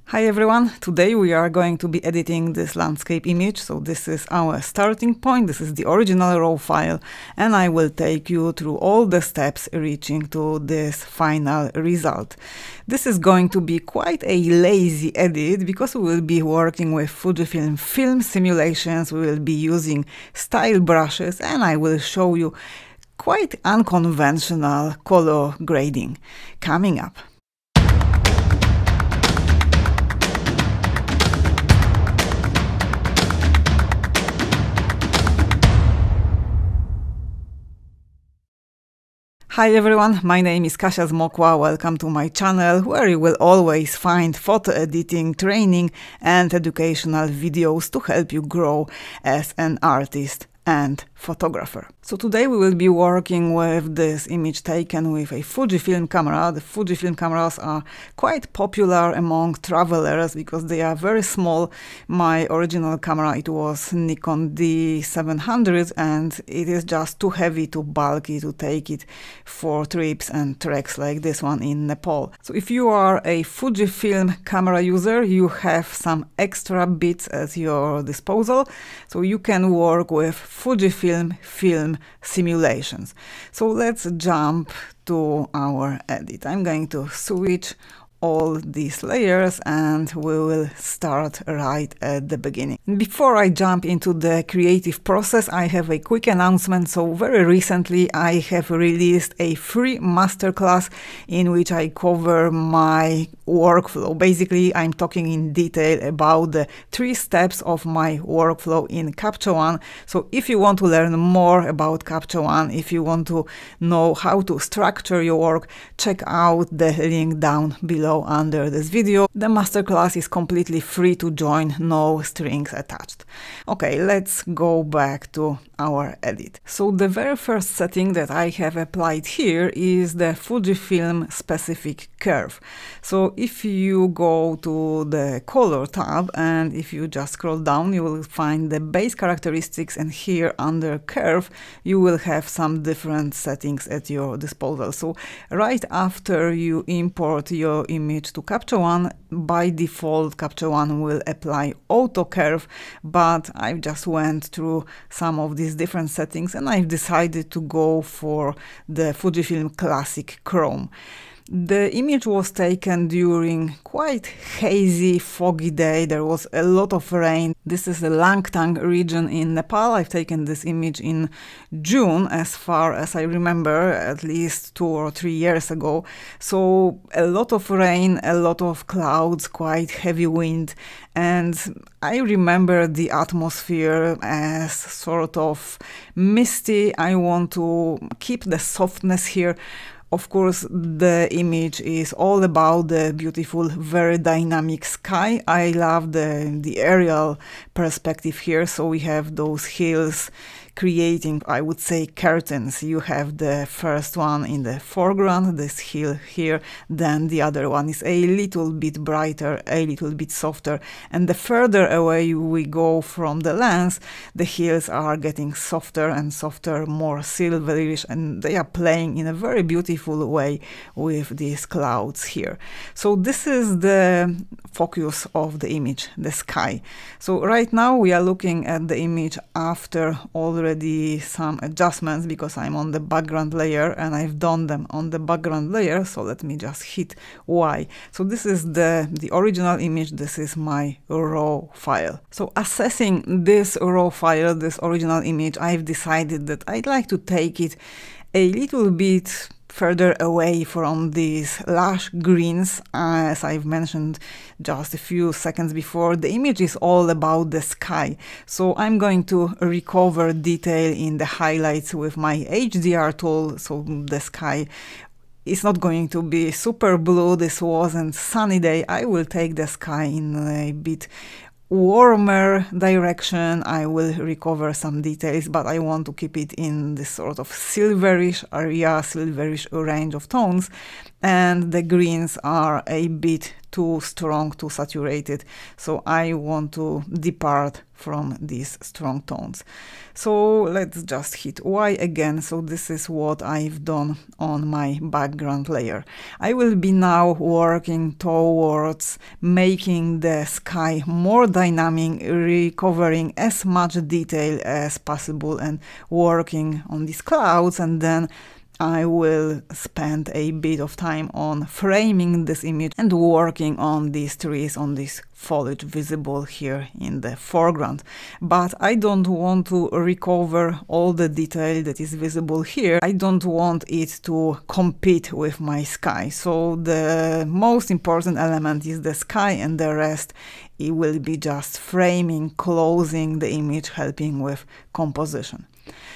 Hi everyone, today we are going to be editing this landscape image. So this is our starting point, this is the original raw file, and I will take you through all the steps reaching to this final result. This is going to be quite a lazy edit because we will be working with Fujifilm film simulations, we will be using style brushes, and I will show you quite unconventional color grading coming up. Hi everyone, my name is Kasia Zmokla, welcome to my channel where you will always find photo editing, training and educational videos to help you grow as an artist and photographer. So today we will be working with this image taken with a Fujifilm camera. The Fujifilm cameras are quite popular among travelers because they are very small. My original camera, it was Nikon D700, and it is just too heavy, too bulky to take it for trips and treks like this one in Nepal. So if you are a Fujifilm camera user, you have some extra bits at your disposal, so you can work with Fujifilm film simulations. So let's jump to our edit. I'm going to switch all these layers and we will start right at the beginning. Before I jump into the creative process, I have a quick announcement. So very recently I have released a free masterclass in which I cover my workflow. Basically, I'm talking in detail about the 3 steps of my workflow in Capture One. So if you want to learn more about Capture One, if you want to know how to structure your work, check out the link down below under this video. The masterclass is completely free to join, no strings attached. Okay, let's go back to our edit. So the very first setting that I have applied here is the Fujifilm specific curve. So if you go to the color tab and if you just scroll down, you will find the base characteristics, and here under curve you will have some different settings at your disposal. So right after you import your image to Capture One, by default Capture One will apply auto curve, but I just went through some of these different settings and I've decided to go for the Fujifilm Classic Chrome. The image was taken during quite hazy, foggy day. There was a lot of rain. This is the Langtang region in Nepal. I've taken this image in June, as far as I remember, at least 2 or 3 years ago. So a lot of rain, a lot of clouds, quite heavy wind. And I remember the atmosphere as sort of misty. I want to keep the softness here. Of course, the image is all about the beautiful, very dynamic sky. I love the aerial perspective here. So we have those hills creating, I would say, curtains. You have the first one in the foreground, this hill here, then the other one is a little bit brighter, a little bit softer, and the further away we go from the lens, the hills are getting softer and softer, more silverish, and they are playing in a very beautiful way with these clouds here. So this is the focus of the image, the sky. So right now we are looking at the image after already some adjustments because I'm on the background layer and I've done them on the background layer. So let me just hit Y. So this is the original image. This is my raw file. So assessing this raw file, this original image, I've decided that I'd like to take it a little bit further away from these lush greens. As I've mentioned just a few seconds before, the image is all about the sky. So I'm going to recover detail in the highlights with my HDR tool. So the sky is not going to be super blue. This wasn't sunny day. I will take the sky in a bit warmer direction. I will recover some details, but I want to keep it in this sort of silverish area, silverish range of tones. and the greens are a bit too strong, too saturated, so I want to depart from these strong tones. So let's just hit Y again. So this is what I've done on my background layer. I will be now working towards making the sky more dynamic, recovering as much detail as possible and working on these clouds, and then I will spend a bit of time on framing this image and working on these trees, on this foliage visible here in the foreground. But I don't want to recover all the detail that is visible here. I don't want it to compete with my sky. So the most important element is the sky, and the rest it will be just framing, closing the image, helping with composition.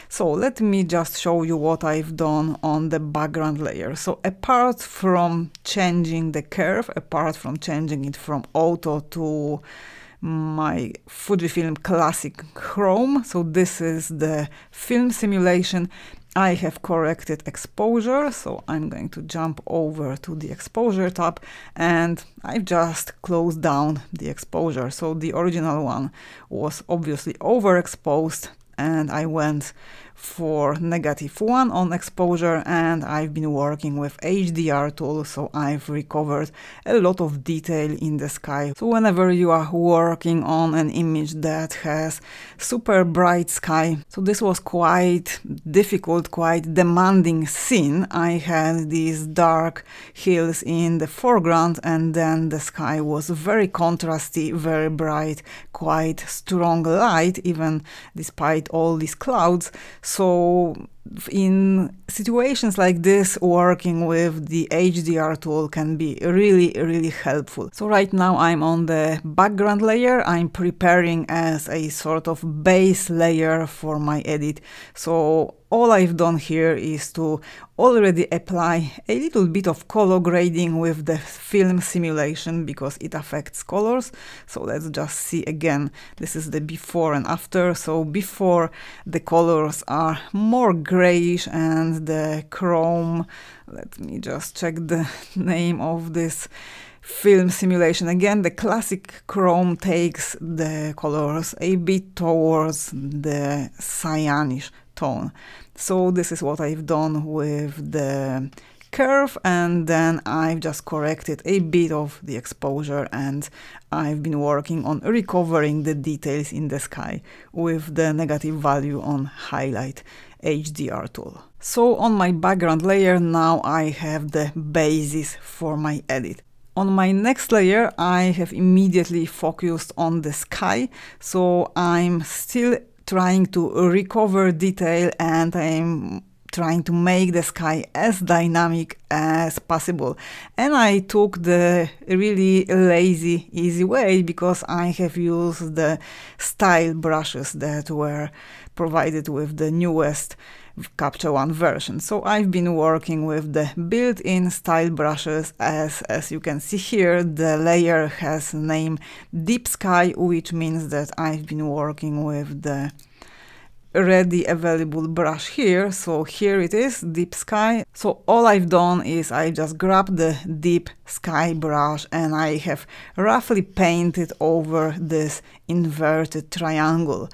So let me just show you what I've done on the background layer. So apart from changing the curve, apart from changing it from auto to my Fujifilm Classic Chrome, so this is the film simulation, I have corrected exposure. So I'm going to jump over to the exposure tab, and I've just closed down the exposure. So the original one was obviously overexposed, and I went for -1 on exposure, and I've been working with HDR tool, so I've recovered a lot of detail in the sky. So whenever you are working on an image that has super bright sky, so this was quite difficult, quite demanding scene. I had these dark hills in the foreground, and then the sky was very contrasty, very bright, quite strong light, even despite all these clouds. So in situations like this, working with the HDR tool can be really, really helpful. So right now I'm on the background layer. I'm preparing as a sort of base layer for my edit. So all I've done here is to already apply a little bit of color grading with the film simulation because it affects colors. So let's just see again. This is the before and after. So before, the colors are more grayish, and the chrome, let me just check the name of this film simulation. Again, the classic chrome takes the colors a bit towards the cyanish tone. So this is what I've done with the curve, and then I've just corrected a bit of the exposure, and I've been working on recovering the details in the sky with the negative value on highlight HDR tool. So on my background layer now I have the basis for my edit. On my next layer I have immediately focused on the sky, so I'm still trying to recover detail, and I'm trying to make the sky as dynamic as possible. And I took the really lazy, easy way because I have used the style brushes that were provided with the newest Capture One version. So I've been working with the built-in style brushes. As you can see here, the layer has name Deep Sky, which means that I've been working with the ready available brush here. So here it is, Deep Sky. So all I've done is I just grabbed the Deep Sky brush and I have roughly painted over this inverted triangle.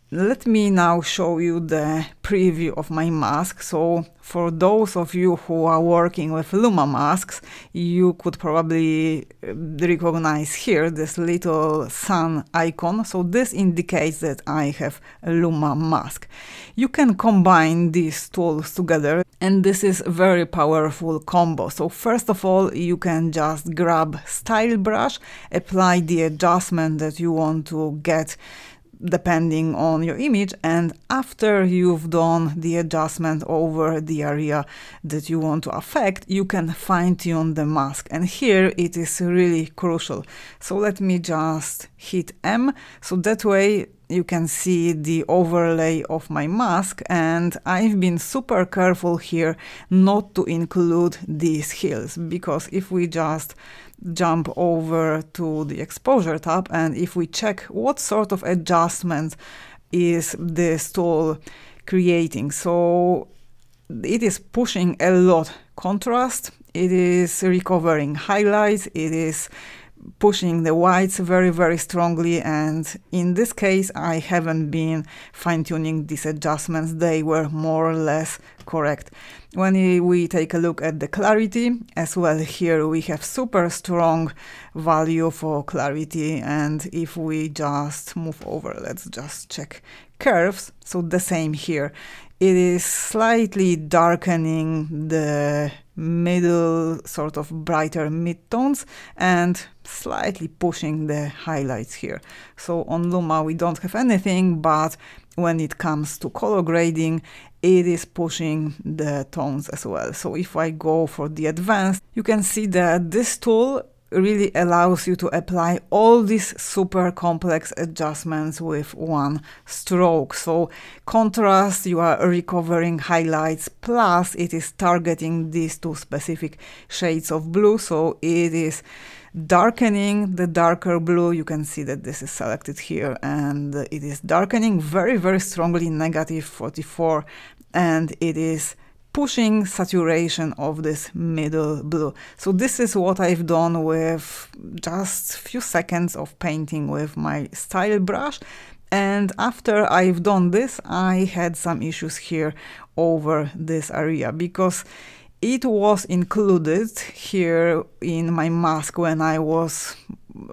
Let me now show you the preview of my mask. So for those of you who are working with Luma masks, you could probably recognize here this little sun icon. So this indicates that I have a Luma mask. You can combine these tools together, and this is a very powerful combo. So first of all, you can just grab style brush, apply the adjustment that you want to get depending on your image, and after you've done the adjustment over the area that you want to affect, you can fine-tune the mask, and here it is really crucial. So let me just hit M, so that way you can see the overlay of my mask, and I've been super careful here not to include these hills, because if we just jump over to the exposure tab and if we check what sort of adjustment is this tool creating, so it is pushing a lot contrast, It is recovering highlights, it is pushing the whites very, very strongly, and in this case I haven't been fine-tuning these adjustments, they were more or less correct. When we take a look at the clarity as well, here we have super strong value for clarity, and if we just move over, let's just check curves, so the same here. It is slightly darkening the middle, sort of brighter midtones, and slightly pushing the highlights here. So on Luma we don't have anything, but when it comes to color grading, it is pushing the tones as well. So if I go for the advanced, you can see that this tool really allows you to apply all these super complex adjustments with one stroke. So contrast, you are recovering highlights, plus it is targeting these two specific shades of blue, so it is darkening the darker blue. You can see that this is selected here, and it is darkening very, very strongly, -44, and it is pushing saturation of this middle blue. So this is what I've done with just few seconds of painting with my style brush. And after I've done this, I had some issues here over this area, because it was included here in my mask when I was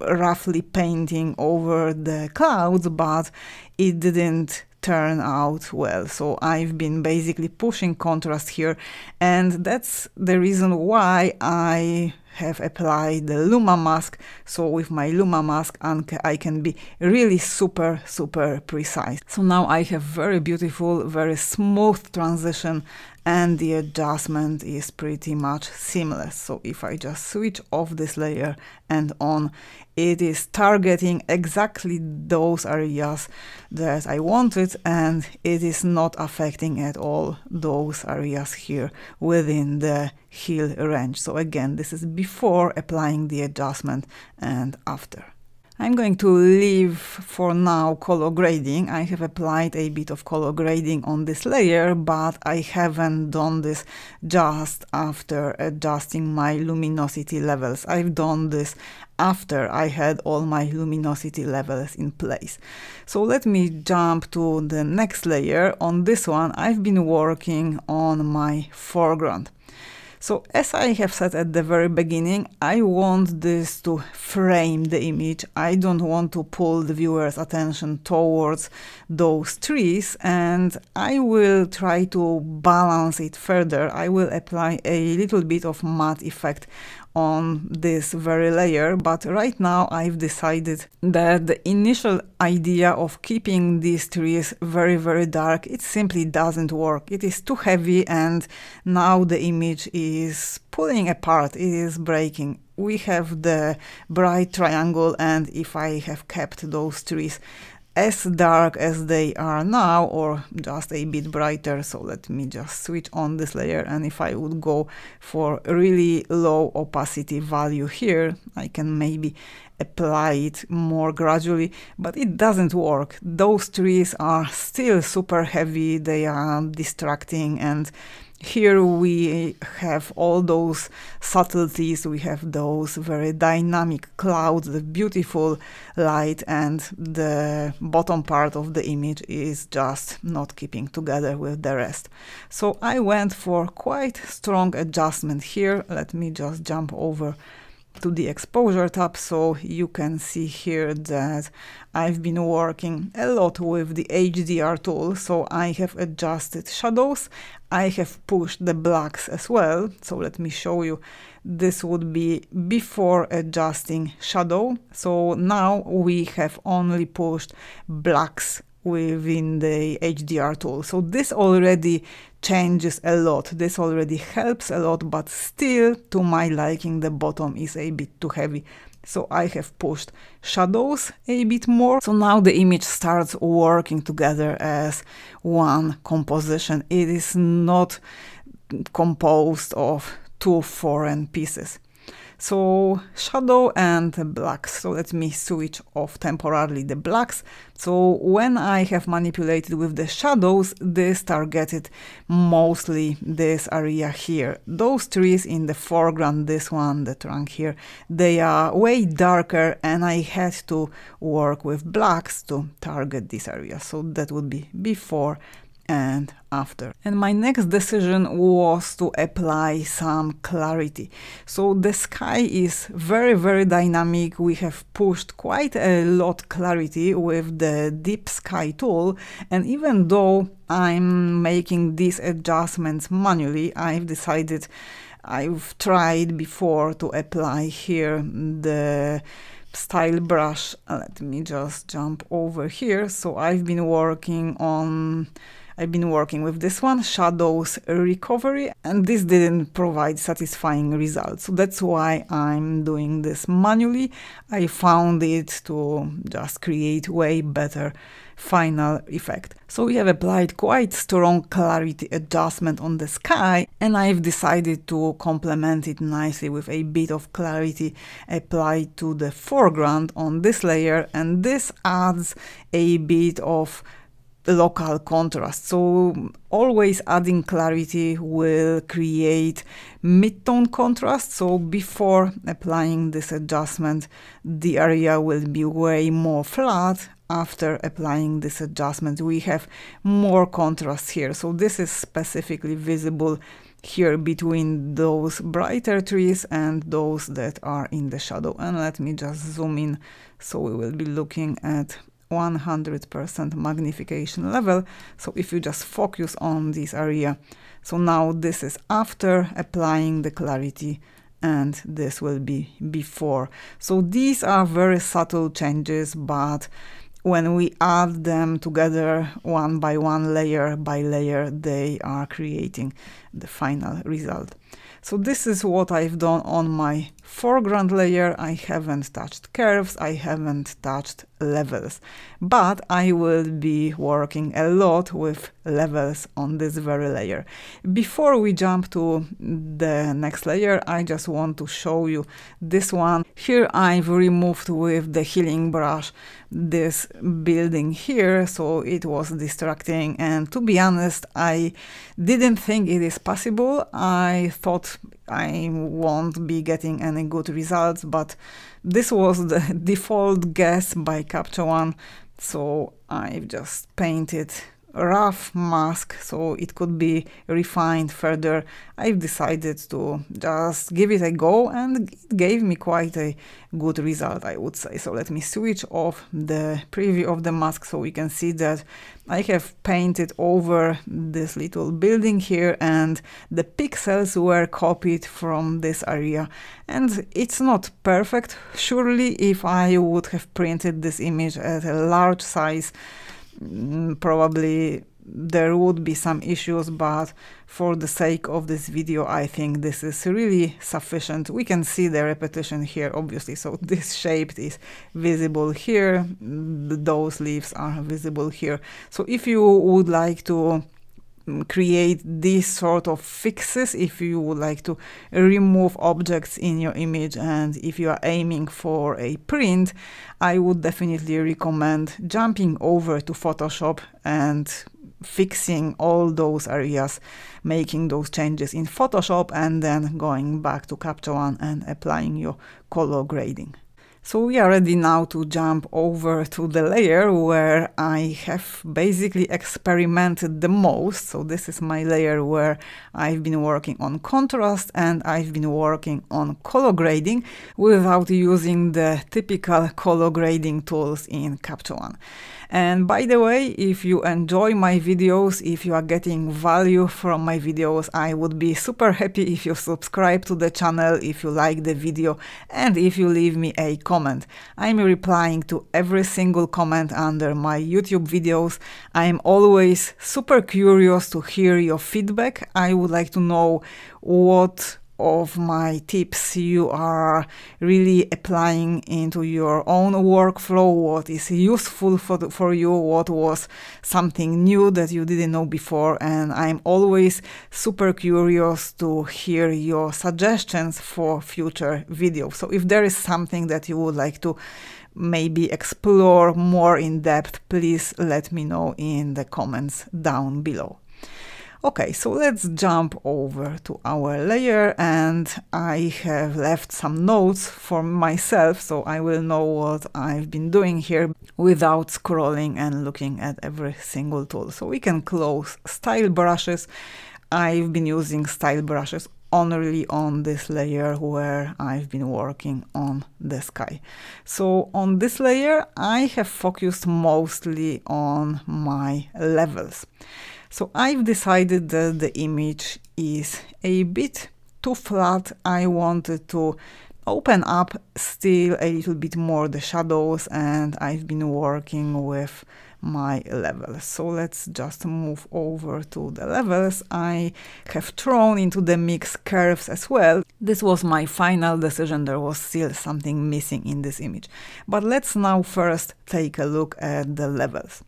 roughly painting over the clouds, but it didn't turn out well. So I've been basically pushing contrast here, and that's the reason why I have applied the Luma mask. So with my Luma mask I can be really super precise. So now I have very beautiful, very smooth transition, and the adjustment is pretty much seamless. So if I just switch off this layer and on, it is targeting exactly those areas that I wanted, and it is not affecting at all those areas here within the heel range. So again, this is before applying the adjustment and after. I'm going to leave for now color grading. I have applied a bit of color grading on this layer, but I haven't done this just after adjusting my luminosity levels. I've done this after I had all my luminosity levels in place. So let me jump to the next layer. On this one, I've been working on my foreground. So as I have said at the very beginning, I want this to frame the image. I don't want to pull the viewer's attention towards those trees, and I will try to balance it further. I will apply a little bit of matte effect on this very layer, but right now I've decided that the initial idea of keeping these trees very dark, it simply doesn't work. It is too heavy, and now the image is pulling apart, it is breaking. We have the bright triangle, and if I have kept those trees as dark as they are now, or just a bit brighter, so let me just switch on this layer, and if I would go for really low opacity value here, I can maybe apply it more gradually, but it doesn't work. Those trees are still super heavy, they are distracting, and here we have all those subtleties, we have those very dynamic clouds, the beautiful light, and the bottom part of the image is just not keeping together with the rest. So I went for quite strong adjustment here. Let me just jump over to the exposure tab, so you can see here that I've been working a lot with the HDR tool. So I have adjusted shadows, I have pushed the blacks as well. So let me show you, this would be before adjusting shadow. So now we have only pushed blacks within the HDR tool. So this already changes a lot, this already helps a lot, but still to my liking the bottom is a bit too heavy. So I have pushed shadows a bit more. So now the image starts working together as one composition. It is not composed of two foreign pieces. So shadow and blacks. So let me switch off temporarily the blacks. So when I have manipulated with the shadows, this targeted mostly this area here. Those trees in the foreground, this one, the trunk here, they are way darker, and I had to work with blacks to target this area. So that would be before and after. And my next decision was to apply some clarity. So the sky is very, very dynamic. We have pushed quite a lot clarity with the deep sky tool, and even though I'm making these adjustments manually, I've tried before to apply here the style brush. Let me just jump over here. So I've been working with this one, shadows recovery, and this didn't provide satisfying results. So that's why I'm doing this manually. I found it to just create way better final effect. So we have applied quite strong clarity adjustment on the sky, and I've decided to complement it nicely with a bit of clarity applied to the foreground on this layer, and this adds a bit of local contrast. So always adding clarity will create mid-tone contrast. So before applying this adjustment, the area will be way more flat. After applying this adjustment, we have more contrast here. So this is specifically visible here between those brighter trees and those that are in the shadow. And let me just zoom in. So we will be looking at 100% magnification level. So if you just focus on this area, so now this is after applying the clarity, and this will be before. So these are very subtle changes, but when we add them together one by one, layer by layer, they are creating the final result. So this is what I've done on my foreground layer. I haven't touched curves, I haven't touched levels, but I will be working a lot with levels on this very layer. Before we jump to the next layer, I just want to show you this one. Here I've removed with the healing brush this building here, so it was distracting, and to be honest, I didn't think it is possible. I thought I won't be getting any good results, but this was the default guess by Capture One, so I've just painted rough mask so it could be refined further. I've decided to just give it a go, and it gave me quite a good result, I would say. So let me switch off the preview of the mask so we can see that I have painted over this little building here, and the pixels were copied from this area. And it's not perfect. Surely if I would have printed this image at a large size, probably there would be some issues, but for the sake of this video, I think this is really sufficient. We can see the repetition here, obviously. So this shape is visible here, those leaves are visible here. So if you would like to create these sort of fixes, if you would like to remove objects in your image, and if you are aiming for a print, I would definitely recommend jumping over to Photoshop and fixing all those areas, making those changes in Photoshop, and then going back to Capture One and applying your color grading. So we are ready now to jump over to the layer where I have basically experimented the most. So this is my layer where I've been working on contrast, and I've been working on color grading without using the typical color grading tools in Capture One. And by the way, if you enjoy my videos, if you are getting value from my videos, I would be super happy if you subscribe to the channel, if you like the video, and if you leave me a comment. I'm replying to every single comment under my YouTube videos. I'm always super curious to hear your feedback. I would like to know what of my tips you are really applying into your own workflow, what is useful for you, what was something new that you didn't know before, and I'm always super curious to hear your suggestions for future videos. So if there is something that you would like to maybe explore more in depth, please let me know in the comments down below. Okay, so let's jump over to our layer, and I have left some notes for myself so I will know what I've been doing here without scrolling and looking at every single tool. So we can close style brushes. I've been using style brushes only on this layer where I've been working on the sky. So on this layer I have focused mostly on my levels. So I've decided that the image is a bit too flat. I wanted to open up still a little bit more the shadows, and I've been working with my levels. So let's just move over to the levels. I have thrown into the mix curves as well. This was my final decision. There was still something missing in this image. But let's now first take a look at the levels.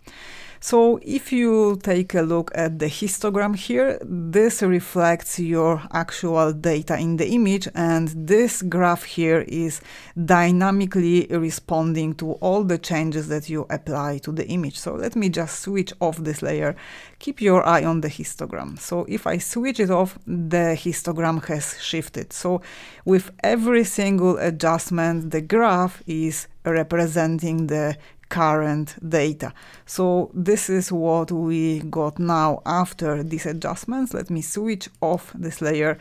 So if you take a look at the histogram here, this reflects your actual data in the image, and this graph here is dynamically responding to all the changes that you apply to the image. So let me just switch off this layer. Keep your eye on the histogram. So if I switch it off, the histogram has shifted. So with every single adjustment, the graph is representing the current data. So this is what we got now after these adjustments. Let me switch off this layer,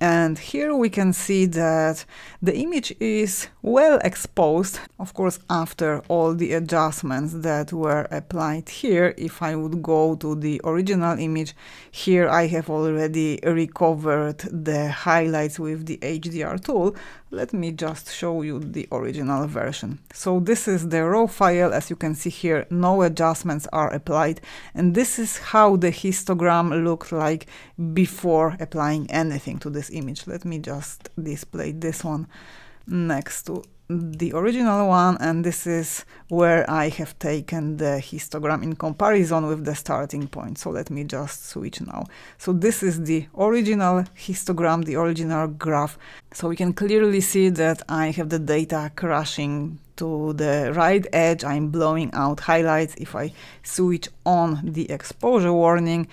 and here we can see that the image is well exposed. Of course, after all the adjustments that were applied here, if I would go to the original image, here I have already recovered the highlights with the HDR tool. Let me just show you the original version. So this is the raw file. As you can see here, no adjustments are applied, and this is how the histogram looked like before applying anything to this image. Let me just display this one next to the original one, and this is where I have taken the histogram in comparison with the starting point. So let me just switch now. So this is the original histogram, the original graph. So we can clearly see that I have the data crashing to the right edge. I'm blowing out highlights. If I switch on the exposure warning,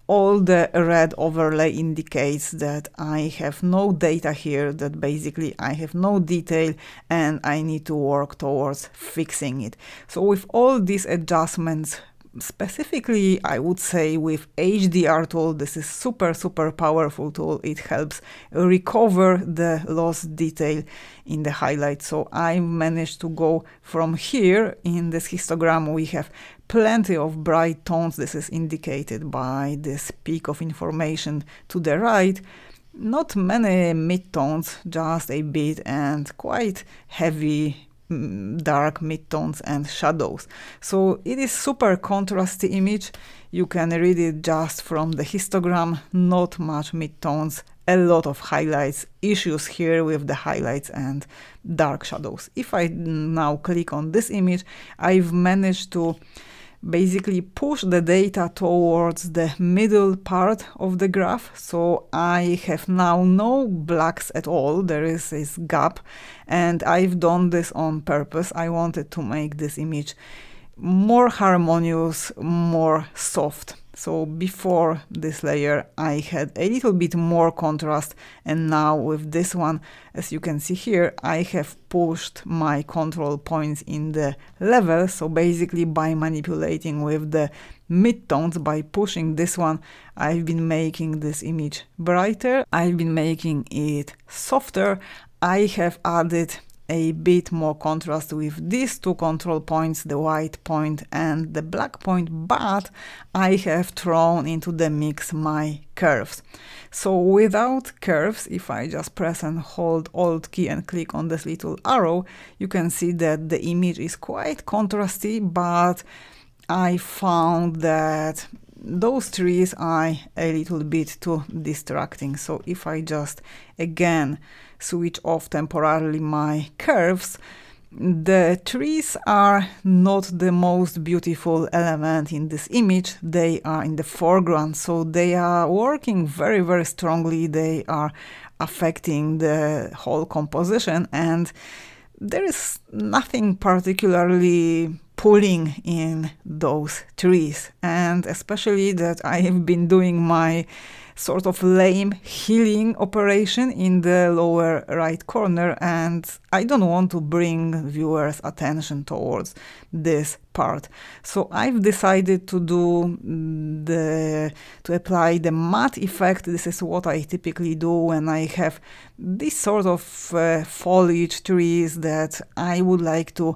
all the red overlay indicates that I have no data here, that basically I have no detail and I need to work towards fixing it. So with all these adjustments, specifically I would say with HDR tool, this is super powerful tool. It helps recover the lost detail in the highlights. So I managed to go from here in this histogram. We have plenty of bright tones. This is indicated by this peak of information to the right. Not many mid-tones, just a bit, and quite heavy dark mid-tones and shadows. So it is super contrasty image. You can read it just from the histogram. Not much mid-tones, a lot of highlights, issues here with the highlights and dark shadows. If I now click on this image, I've managed to basically push the data towards the middle part of the graph. So I have now no blacks at all. There is this gap, and I've done this on purpose. I wanted to make this image more harmonious, more soft. So before this layer I had a little bit more contrast, and now with this one, as you can see here, I have pushed my control points in the level. So basically by manipulating with the midtones, by pushing this one, I've been making this image brighter, I've been making it softer. I have added a bit more contrast with these two control points, the white point and the black point, but I have thrown into the mix my curves. So without curves, if I just press and hold Alt key and click on this little arrow, you can see that the image is quite contrasty, but I found that those trees are a little bit too distracting. So if I just again switch off temporarily my curves, the trees are not the most beautiful element in this image. They are in the foreground, so they are working very, very strongly. They are affecting the whole composition, and there is nothing particularly pulling in those trees. And especially that I have been doing my sort of lame healing operation in the lower right corner, and I don't want to bring viewers' attention towards this part. So I've decided to apply the matte effect. This is what I typically do when I have this sort of foliage trees that I would like to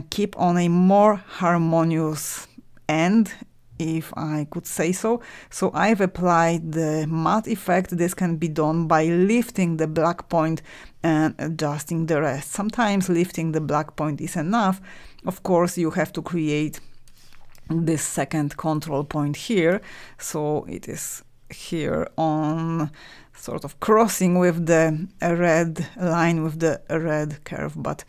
keep on a more harmonious end, if I could say so. So I've applied the matte effect. This can be done by lifting the black point and adjusting the rest. Sometimes lifting the black point is enough. Of course, you have to create this second control point here. So it is here on sort of crossing with the red line, with the red curve, but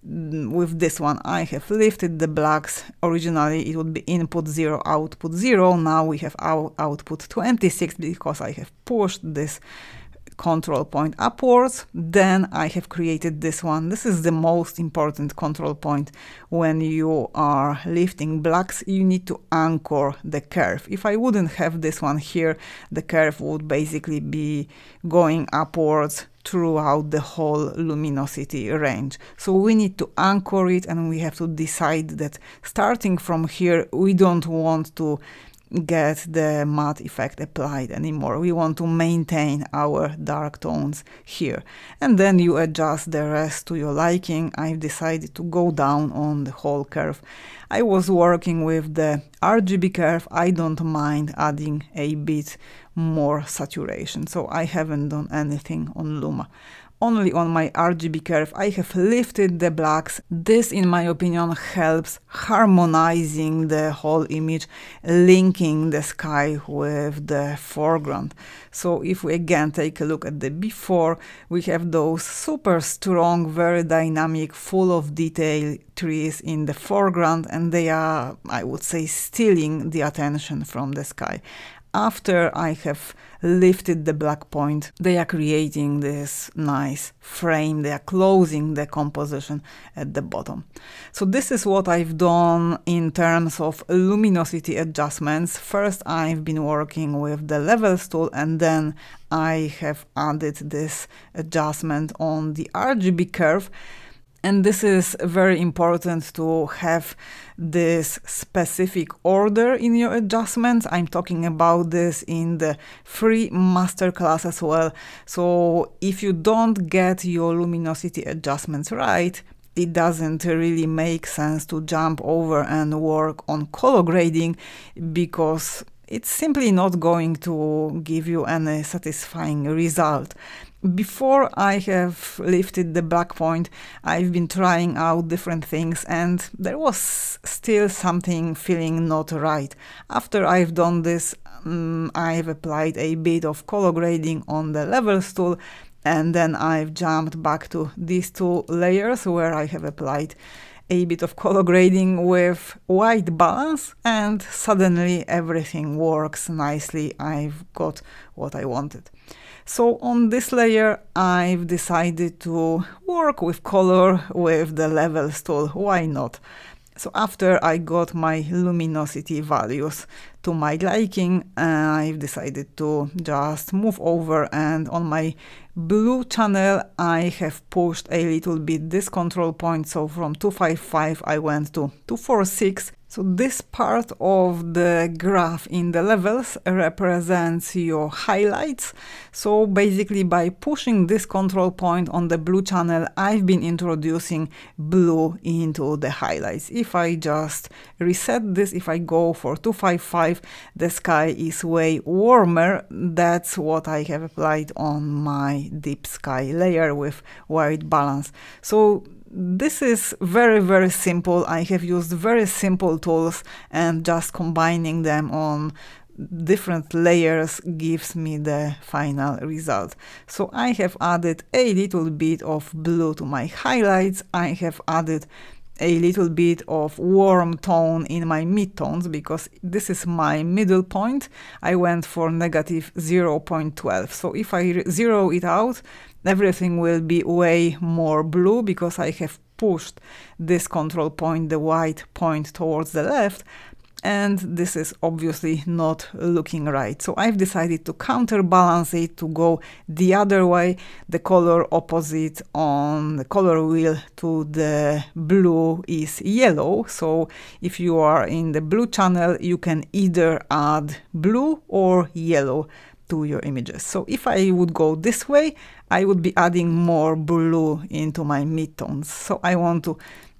with this one I have lifted the blacks. Originally it would be input 0, output 0. Now we have our output 26 because I have pushed this control point upwards. Then I have created this one. This is the most important control point. When you are lifting blacks, you need to anchor the curve. If I wouldn't have this one here, the curve would basically be going upwards throughout the whole luminosity range. So we need to anchor it, and we have to decide that starting from here, we don't want to get the matte effect applied anymore. We want to maintain our dark tones here, and then you adjust the rest to your liking. I've decided to go down on the whole curve. I was working with the RGB curve. I don't mind adding a bit more saturation, so I haven't done anything on Luma. Only on my RGB curve I have lifted the blacks. This, in my opinion, helps harmonizing the whole image, linking the sky with the foreground. So if we again take a look at the before, we have those super strong, very dynamic, full of detail trees in the foreground, and they are, I would say, stealing the attention from the sky. After I have lifted the black point, they are creating this nice frame. They are closing the composition at the bottom. So this is what I've done in terms of luminosity adjustments. First, I've been working with the levels tool, and then I have added this adjustment on the RGB curve. And this is very important to have this specific order in your adjustments. I'm talking about this in the free masterclass as well. So if you don't get your luminosity adjustments right, it doesn't really make sense to jump over and work on color grading, because it's simply not going to give you any satisfying result. Before I have lifted the black point, I've been trying out different things, and there was still something feeling not right. After I've done this, I've applied a bit of color grading on the levels tool, and then I've jumped back to these two layers where I have applied a bit of color grading with white balance, and suddenly everything works nicely. I've got what I wanted. So on this layer, I've decided to work with color with the levels tool. Why not? So after I got my luminosity values to my liking, I've decided to just move over, and on my blue channel I have pushed a little bit this control point. So from 255 I went to 246. So this part of the graph in the levels represents your highlights. So basically by pushing this control point on the blue channel, I've been introducing blue into the highlights. If I just reset this, if I go for 255, the sky is way warmer. That's what I have applied on my deep sky layer with white balance. So this is very simple. I have used very simple tools, and just combining them on different layers gives me the final result. So I have added a little bit of blue to my highlights. I have added a little bit of warm tone in my midtones, because this is my middle point. I went for negative 0.12. So if I zero it out, everything will be way more blue, because I have pushed this control point, the white point, towards the left, and this is obviously not looking right. So I've decided to counterbalance it, to go the other way, the color opposite on the color wheel to the blue is yellow. So if you are in the blue channel, you can either add blue or yellow to your images. So if I would go this way, I would be adding more blue into my midtones. So I want to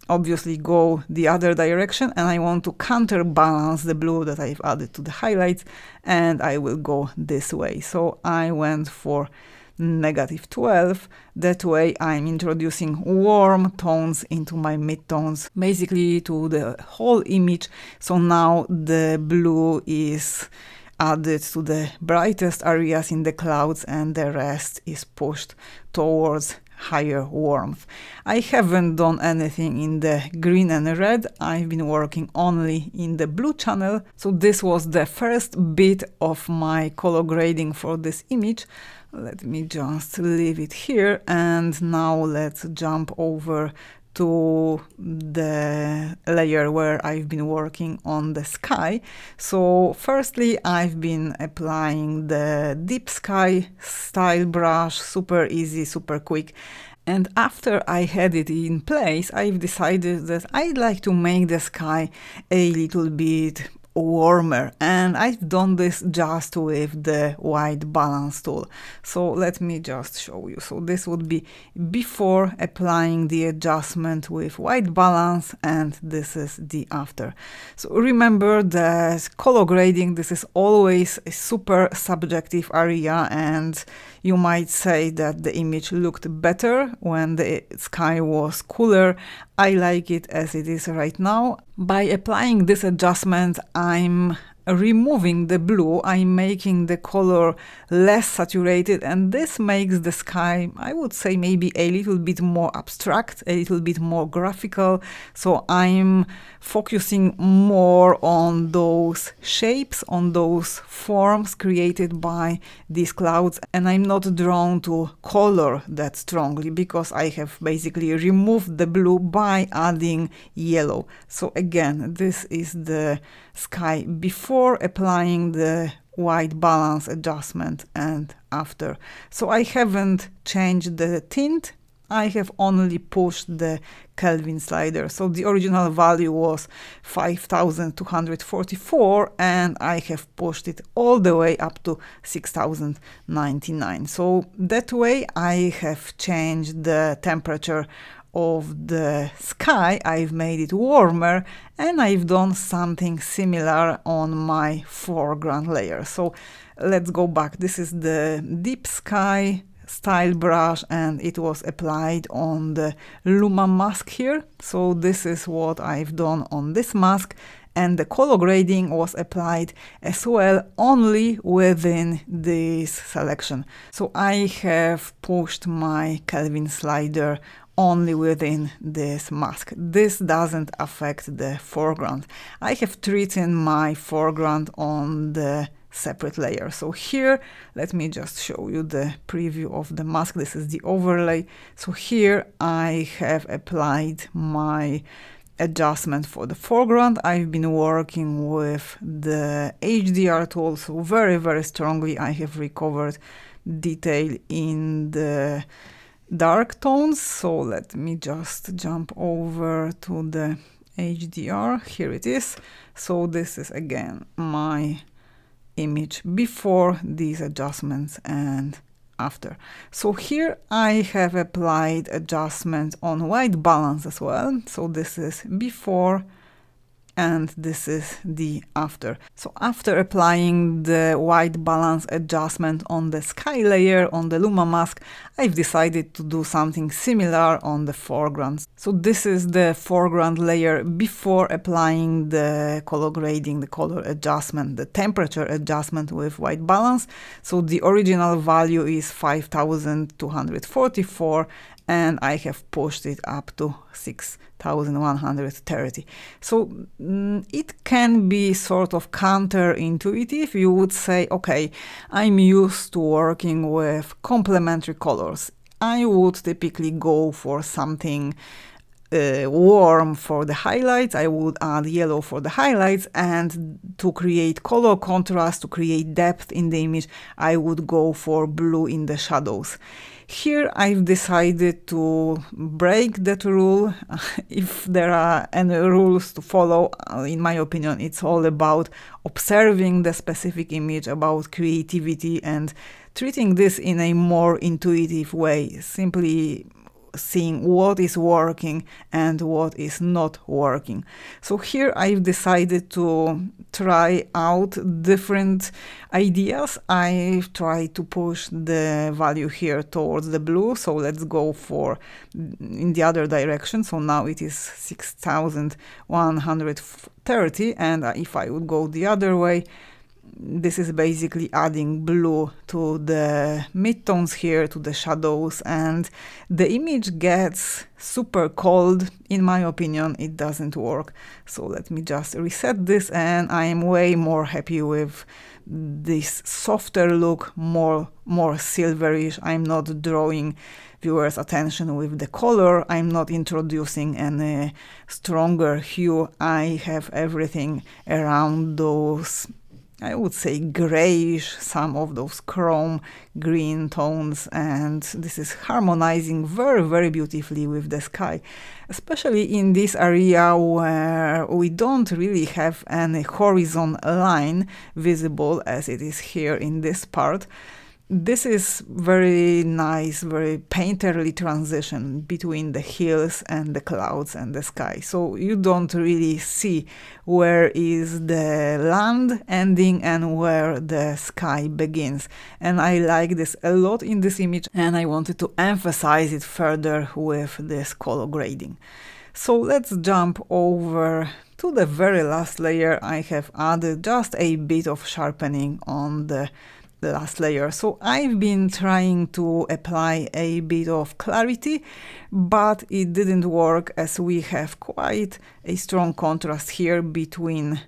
obviously go the other direction, and I want to counterbalance the blue that I've added to the highlights, and I will go this way. So I went for negative 12. That way I'm introducing warm tones into my midtones, basically to the whole image. So now the blue is added to the brightest areas in the clouds, and the rest is pushed towards higher warmth. I haven't done anything in the green and red. I've been working only in the blue channel. So this was the first bit of my color grading for this image. Let me just leave it here, and now let's jump over to the layer where I've been working on the sky. So firstly, I've been applying the deep sky style brush, super easy, super quick. And after I had it in place, I've decided that I'd like to make the sky a little bit warmer, and I've done this just with the white balance tool. So let me just show you. So this would be before applying the adjustment with white balance, and this is the after. So remember that color grading, this is always a super subjective area, and you might say that the image looked better when the sky was cooler. I like it as it is right now. By applying this adjustment, I'm removing the blue, I'm making the color less saturated, and this makes the sky, I would say, maybe a little bit more abstract, a little bit more graphical. So I'm focusing more on those shapes, on those forms created by these clouds, and I'm not drawn to color that strongly, because I have basically removed the blue by adding yellow. So again, this is the sky before applying the white balance adjustment and after. So I haven't changed the tint, I have only pushed the Kelvin slider. So the original value was 5244, and I have pushed it all the way up to 6099. So that way I have changed the temperature of the sky, I've made it warmer, and I've done something similar on my foreground layer. So let's go back. This is the deep sky style brush, and it was applied on the Luma mask here. So this is what I've done on this mask, and the color grading was applied as well, only within this selection. So I have pushed my Kelvin slider only within this mask. This doesn't affect the foreground. I have treated my foreground on the separate layer. So here, let me just show you the preview of the mask. This is the overlay. So here I have applied my adjustment for the foreground. I've been working with the HDR tool, so very strongly I have recovered detail in the dark tones. So let me just jump over to the HDR. Here it is. So this is again my image before these adjustments and after. So here I have applied adjustment on white balance as well. So this is before and this is the after. So after applying the white balance adjustment on the sky layer on the Luma mask, I've decided to do something similar on the foreground. So this is the foreground layer before applying the color grading, the color adjustment, the temperature adjustment with white balance. So the original value is 5244 and I have pushed it up to 6130. So it can be sort of counterintuitive. You would say, okay, I'm used to working with complementary colors. I would typically go for something warm for the highlights. I would add yellow for the highlights, and to create color contrast, to create depth in the image, I would go for blue in the shadows. Here I've decided to break that rule. If there are any rules to follow, in my opinion, it's all about observing the specific image, about creativity, and treating this in a more intuitive way, simply seeing what is working and what is not working. So here I've decided to try out different ideas. I've tried to push the value here towards the blue, so let's go for in the other direction. So now it is 6130, and if I would go the other way, this is basically adding blue to the midtones here, to the shadows, and the image gets super cold. In my opinion, it doesn't work. So let me just reset this, and I am way more happy with this softer look, more silverish. I'm not drawing viewers' attention with the color. I'm not introducing any stronger hue. I have everything around those, I would say, grayish, some of those chrome green tones, and this is harmonizing very beautifully with the sky, especially in this area where we don't really have any horizon line visible as it is here in this part. This is very nice, very painterly transition between the hills and the clouds and the sky. So you don't really see where is the land ending and where the sky begins. And I like this a lot in this image, and I wanted to emphasize it further with this color grading. So let's jump over to the very last layer. I have added just a bit of sharpening on the last layer. So I've been trying to apply a bit of clarity, but it didn't work as we have quite a strong contrast here between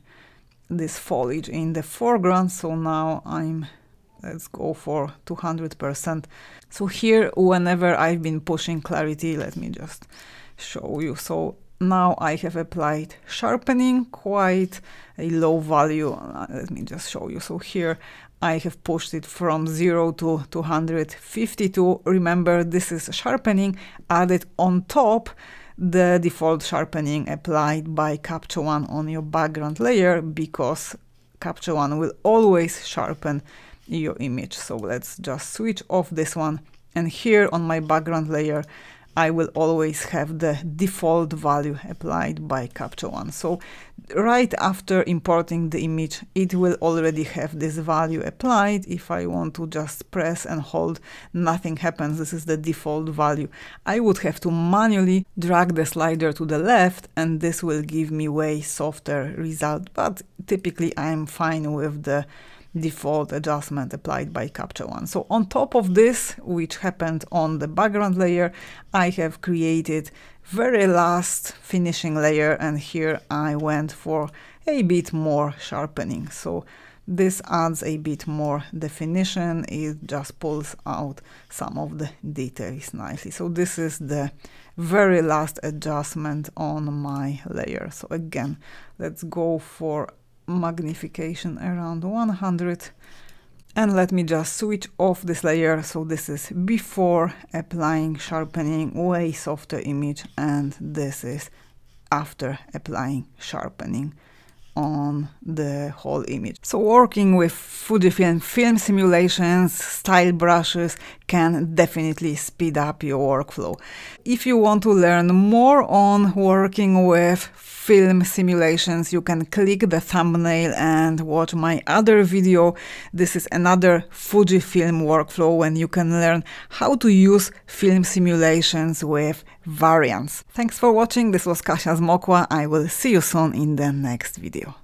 this foliage in the foreground. So now let's go for 200%. So here, whenever I've been pushing clarity, let me just show you. So now I have applied sharpening, quite a low value. Let me just show you. So here I have pushed it from 0 to 252. Remember, this is sharpening added on top the default sharpening applied by Capture One on your background layer, because Capture One will always sharpen your image. So let's just switch off this one, and here on my background layer I will always have the default value applied by Capture One. So right after importing the image, it will already have this value applied. If I want to just press and hold, nothing happens. This is the default value. I would have to manually drag the slider to the left, and this will give me way softer result. But typically I'm fine with the default adjustment applied by Capture One. So on top of this, which happened on the background layer, I have created very last finishing layer, and here I went for a bit more sharpening. So this adds a bit more definition. It just pulls out some of the details nicely. So this is the very last adjustment on my layer. So again, let's go for magnification around 100, and let me just switch off this layer. So this is before applying sharpening, way softer image, and this is after applying sharpening on the whole image. So working with Fujifilm film simulations, style brushes can definitely speed up your workflow. If you want to learn more on working with film simulations, you can click the thumbnail and watch my other video. This is another Fujifilm workflow when you can learn how to use film simulations with variants. Thanks for watching. This was Kasia Zmokla. I will see you soon in the next video.